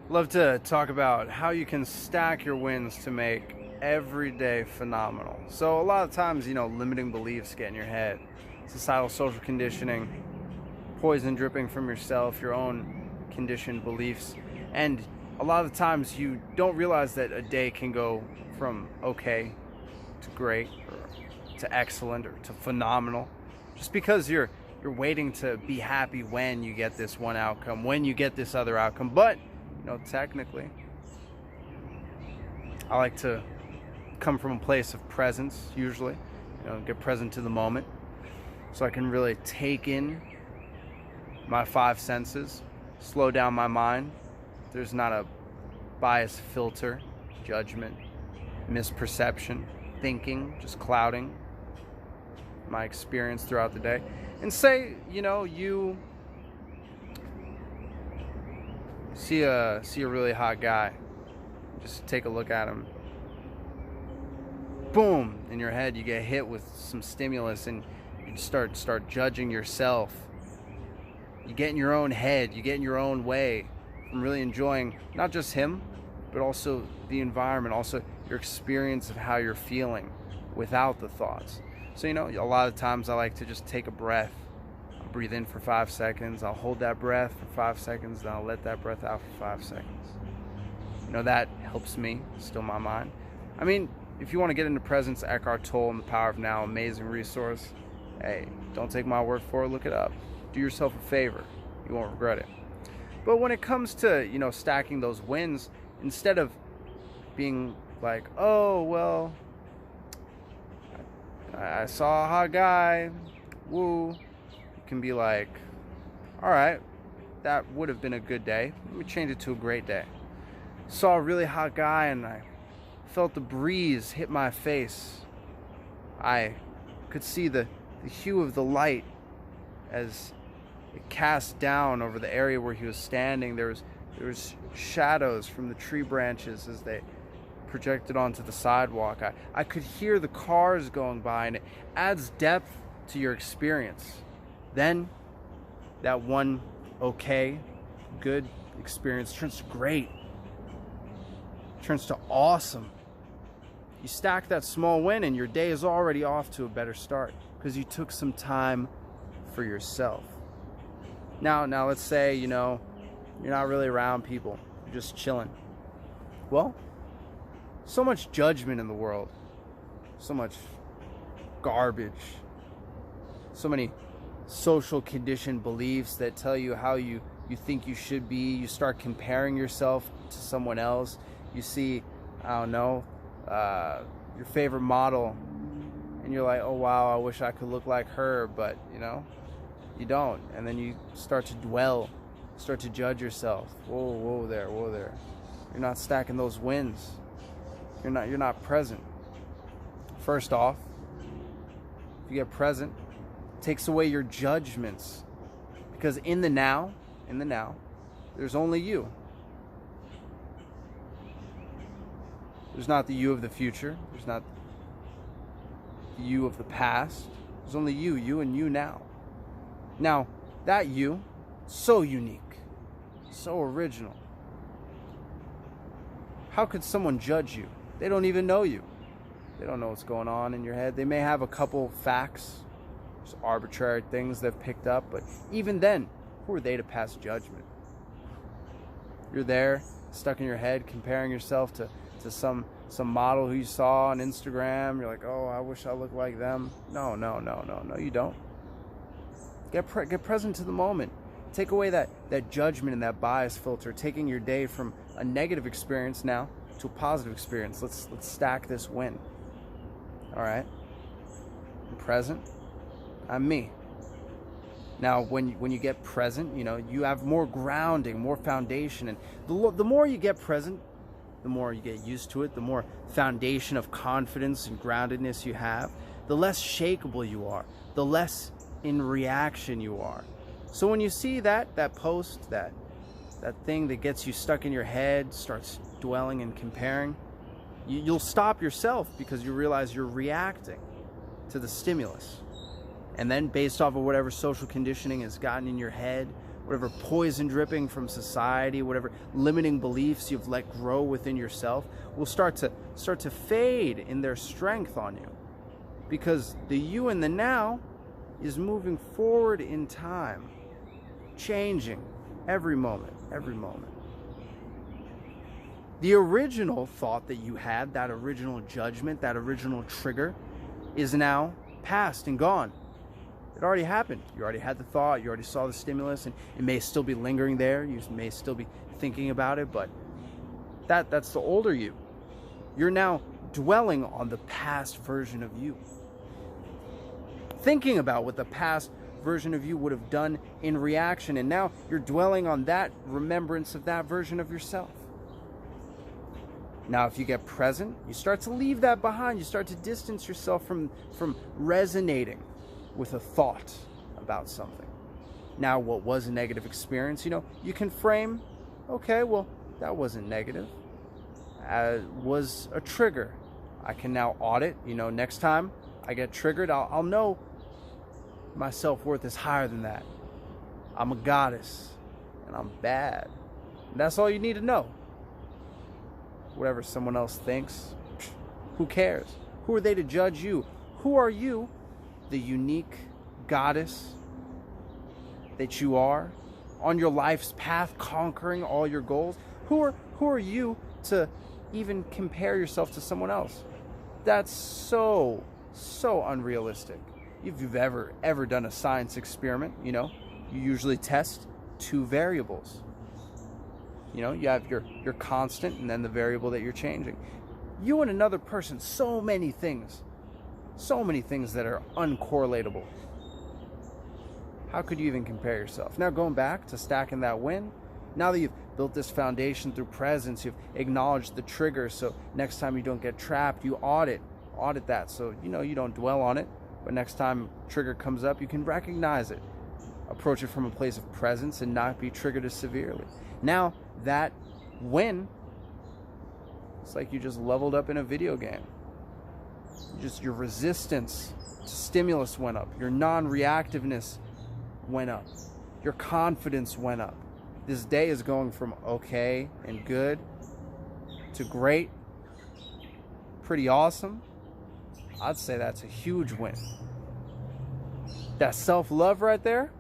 Love to talk about how you can stack your wins to make every day phenomenal. So a lot of times, limiting beliefs get in your head. Societal social conditioning, poison dripping from yourself, your own conditioned beliefs. And a lot of times you don't realize that a day can go from okay to great or to excellent or to phenomenal just because you're waiting to be happy when you get this one outcome, when you get this other outcome. But technically, I like to come from a place of presence, usually, get present to the moment so I can really take in my five senses, slow down my mind. There's not a bias filter, judgment, misperception, thinking, just clouding my experience throughout the day. And say, you see a really hot guy, just take a look at him. Boom, in your head you get hit with some stimulus and you start judging yourself. You get in your own head, you get in your own way from really enjoying not just him, but also the environment, also your experience of how you're feeling without the thoughts. So a lot of times I like to just take a breath. I'll breathe in for 5 seconds, I'll hold that breath for 5 seconds, then I'll let that breath out for 5 seconds. That helps me still my mind. I mean, if you want to get into presence, Eckhart Tolle and the Power of Now, amazing resource. Hey, don't take my word for it, look it up. Do yourself a favor, you won't regret it. But when it comes to, stacking those wins, instead of being like, oh, well, I saw a hot guy, woo, you can be like, all right, that would have been a good day. Let me change it to a great day. Saw a really hot guy and I felt the breeze hit my face. I could see the hue of the light as it cast down over the area where he was standing. There was shadows from the tree branches as they projected onto the sidewalk. I could hear the cars going by, and it adds depth to your experience. Then that one okay, good experience turns to great, turns to awesome. You stack that small win and your day is already off to a better start because you took some time for yourself. Now let's say, you're not really around people, you're just chilling. Well, so much judgment in the world, so much garbage, so many social conditioned beliefs that tell you how you think you should be. You start comparing yourself to someone else. You see, I don't know, your favorite model, and you're like, oh wow, I wish I could look like her, but you don't. And then you start to dwell, start to judge yourself. Whoa there. You're not stacking those wins. You're not present. First off, if you get present, it takes away your judgments. Because in the now, there's only you. There's not the you of the future. There's not the you of the past. There's only you and you now. Now, that you, so unique, so original. How could someone judge you? They don't even know you. They don't know what's going on in your head. They may have a couple facts, just arbitrary things they've picked up, but even then, who are they to pass judgment? You're there, stuck in your head, comparing yourself to some model who you saw on Instagram. You're like, oh, I wish I looked like them. No, you don't. Get present to the moment. Take away that judgment and that bias filter, taking your day from a negative experience now to a positive experience. Let's stack this win. All right? I'm present. I'm me. Now, when you get present, you have more grounding, more foundation, and the more you get present, the more you get used to it, the more foundation of confidence and groundedness you have, the less shakeable you are, the less in reaction you are. So when you see that post, that thing that gets you stuck in your head, starts dwelling and comparing, you'll stop yourself because you realize you're reacting to the stimulus. And then based off of whatever social conditioning has gotten in your head, whatever poison dripping from society, whatever limiting beliefs you've let grow within yourself will start to fade in their strength on you. Because the you in the now is moving forward in time, changing every moment, every moment. The original thought that you had, that original judgment, that original trigger, is now past and gone. It already happened. You already had the thought, you already saw the stimulus, and it may still be lingering there. You may still be thinking about it, but that's the older you. You're now dwelling on the past version of you. Thinking about what the past version of you would have done in reaction, and now you're dwelling on that remembrance of that version of yourself. Now, if you get present, you start to leave that behind. You start to distance yourself from resonating with a thought about something. Now, what was a negative experience, you can frame, okay, well, that wasn't negative. Was a trigger. I can now audit, next time I get triggered, I'll know my self-worth is higher than that. I'm a goddess, and I'm bad. And that's all you need to know. Whatever someone else thinks, who cares? Who are they to judge you? Who are you, the unique goddess that you are, on your life's path, conquering all your goals? Who are you to even compare yourself to someone else? That's so unrealistic. If you've ever done a science experiment, you usually test two variables. You have your constant and then the variable that you're changing. You and another person, so many things that are uncorrelatable. How could you even compare yourself? Now, going back to stacking that win, now that you've built this foundation through presence, you've acknowledged the trigger, so next time you don't get trapped, you audit that, so you don't dwell on it, but next time trigger comes up, you can recognize it, approach it from a place of presence, and not be triggered as severely. Now, that win, it's like you just leveled up in a video game. Your resistance to stimulus went up. Your non-reactiveness went up. Your confidence went up. This day is going from okay and good to great, pretty awesome. I'd say that's a huge win. That self-love right there,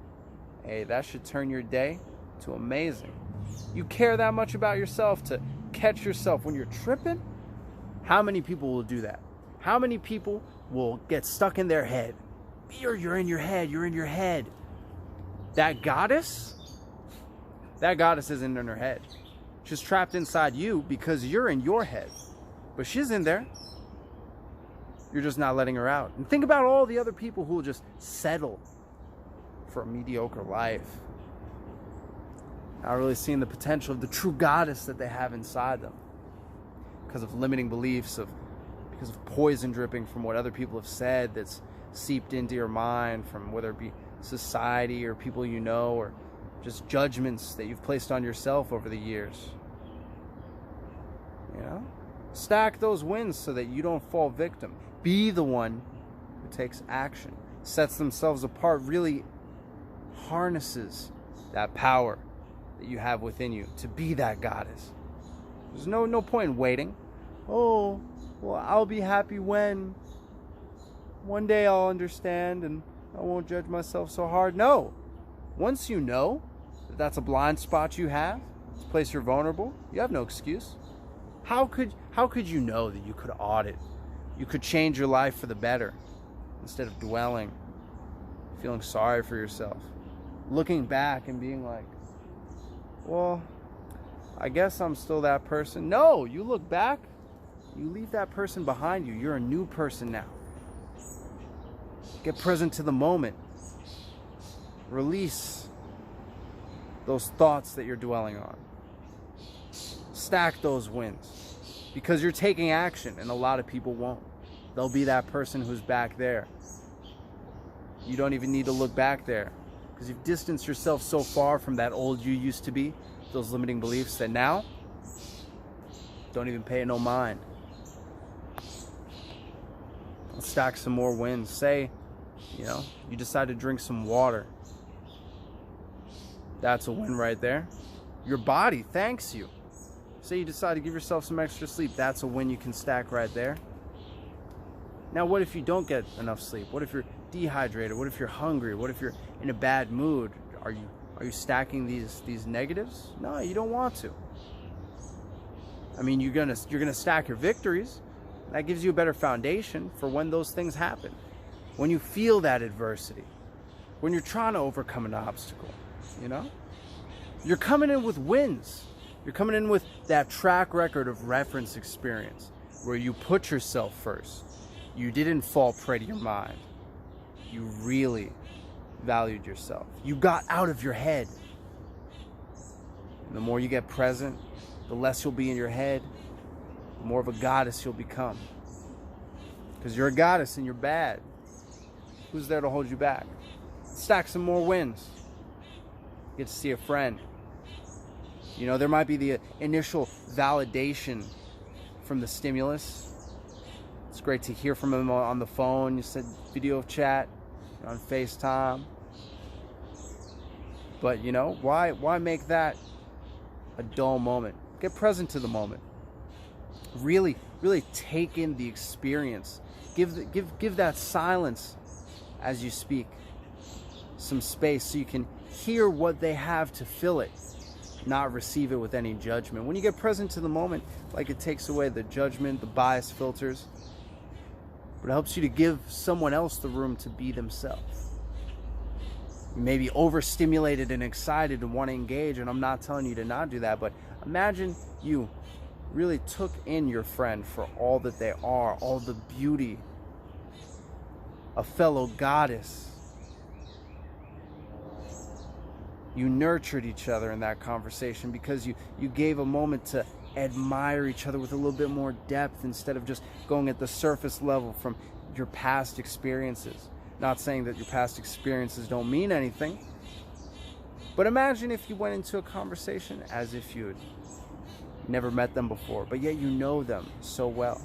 hey, that should turn your day to amazing. You care that much about yourself to catch yourself when you're tripping? How many people will do that? How many people will get stuck in their head? You're in your head. That goddess isn't in her head. She's trapped inside you because you're in your head. But she's in there. You're just not letting her out. And think about all the other people who will just settle for a mediocre life, not really seeing the potential of the true goddess that they have inside them because of limiting beliefs, because of poison dripping from what other people have said that's seeped into your mind, from whether it be society or people or just judgments that you've placed on yourself over the years. Stack those wins so that you don't fall victim. Be the one who takes action, sets themselves apart, really harnesses that power that you have within you to be that goddess. There's no point in waiting. Oh, well, I'll be happy when one day I'll understand and I won't judge myself so hard. No. Once you know that that's a blind spot you have, it's a place you're vulnerable, you have no excuse. How could you know that you could audit? You could change your life for the better instead of dwelling, feeling sorry for yourself, looking back and being like, well, I guess I'm still that person. No, you look back, you leave that person behind you. You're a new person now. Get present to the moment. Release those thoughts that you're dwelling on. Stack those wins. Because you're taking action, and a lot of people won't. They'll be that person who's back there. You don't even need to look back there, because you've distanced yourself so far from that old you used to be, those limiting beliefs, that now, don't even pay it no mind. Let's stack some more wins. Say, you decide to drink some water. That's a win right there. Your body thanks you. Say you decide to give yourself some extra sleep. That's a win you can stack right there. Now, what if you don't get enough sleep? What if you're dehydrated? What if you're hungry? What if you're in a bad mood? Are you stacking these negatives? No, you don't want to. I mean, you're gonna stack your victories. That gives you a better foundation for when those things happen. When you feel that adversity, when you're trying to overcome an obstacle, you know? You're coming in with wins. You're coming in with that track record of reference experience where you put yourself first. You didn't fall prey to your mind. You really valued yourself. You got out of your head. And the more you get present, the less you'll be in your head, the more of a goddess you'll become. Because you're a goddess and you're bad. Who's there to hold you back? Stack some more wins. Get to see a friend. You know, there might be the initial validation from the stimulus. It's great to hear from him on the phone. You said video chat, on FaceTime. But, you know, why make that a dull moment? Get present to the moment. Really take in the experience. Give that silence as you speak some space so you can hear what they have to fill it, not receive it with any judgment. When you get present to the moment, like, it takes away the judgment, the bias filters, but it helps you to give someone else the room to be themselves. You may be overstimulated and excited and want to engage, and I'm not telling you to not do that, but imagine you really took in your friend for all that they are, all the beauty, a fellow goddess. You nurtured each other in that conversation because you gave a moment to admire each other with a little bit more depth instead of just going at the surface level from your past experiences. Not saying that your past experiences don't mean anything, but imagine if you went into a conversation as if you'd never met them before, but yet you know them so well.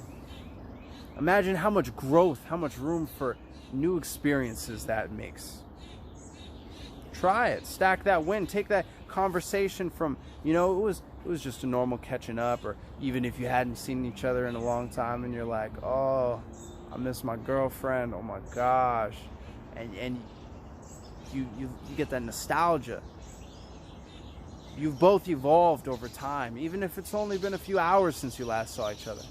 Imagine how much growth, how much room for new experiences that makes. Try it. Stack that win. Take that conversation from, you know, it was just a normal catching up, or even if you hadn't seen each other in a long time and you're like, oh, I miss my girlfriend, oh my gosh. And you get that nostalgia. You've both evolved over time, even if it's only been a few hours since you last saw each other.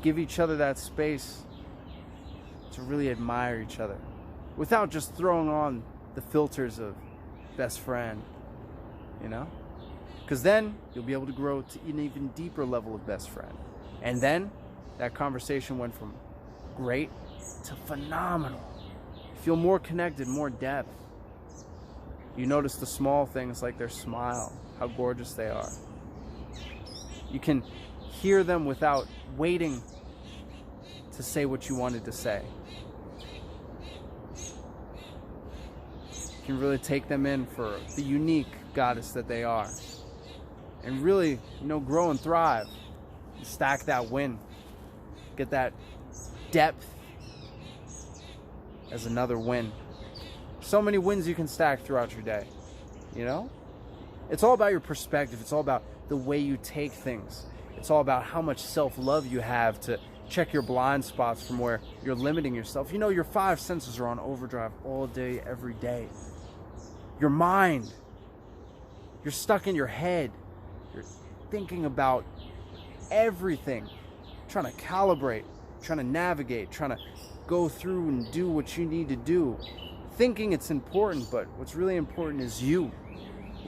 Give each other that space to really admire each other without just throwing on the filters of best friend, you know? Because then you'll be able to grow to an even deeper level of best friend. And then that conversation went from great to phenomenal. You feel more connected, more depth. You notice the small things like their smile, how gorgeous they are. You can hear them without waiting to say what you wanted to say. You can really take them in for the unique goddess that they are. And really, you know, grow and thrive. Stack that win. Get that depth as another win. So many wins you can stack throughout your day, you know? It's all about your perspective. It's all about the way you take things. It's all about how much self-love you have to check your blind spots from where you're limiting yourself. You know, your 5 senses are on overdrive all day, every day. Your mind, you're stuck in your head. You're thinking about everything, trying to calibrate, trying to navigate, trying to go through and do what you need to do. Thinking it's important, but what's really important is you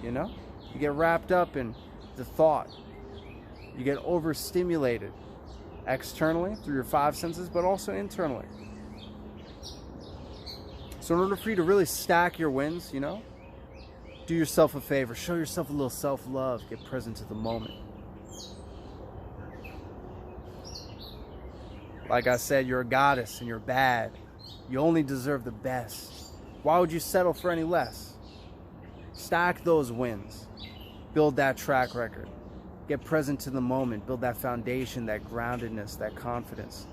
know? You get wrapped up in the thought. You get overstimulated externally through your 5 senses, but also internally. So in order for you to really stack your wins, you know, do yourself a favor. Show yourself a little self-love. Get present to the moment. Like I said, you're a goddess and you're bad. You only deserve the best. Why would you settle for any less? Stack those wins. Build that track record. Get present to the moment. Build that foundation, that groundedness, that confidence.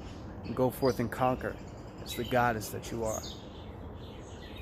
And go forth and conquer as the goddess that you are.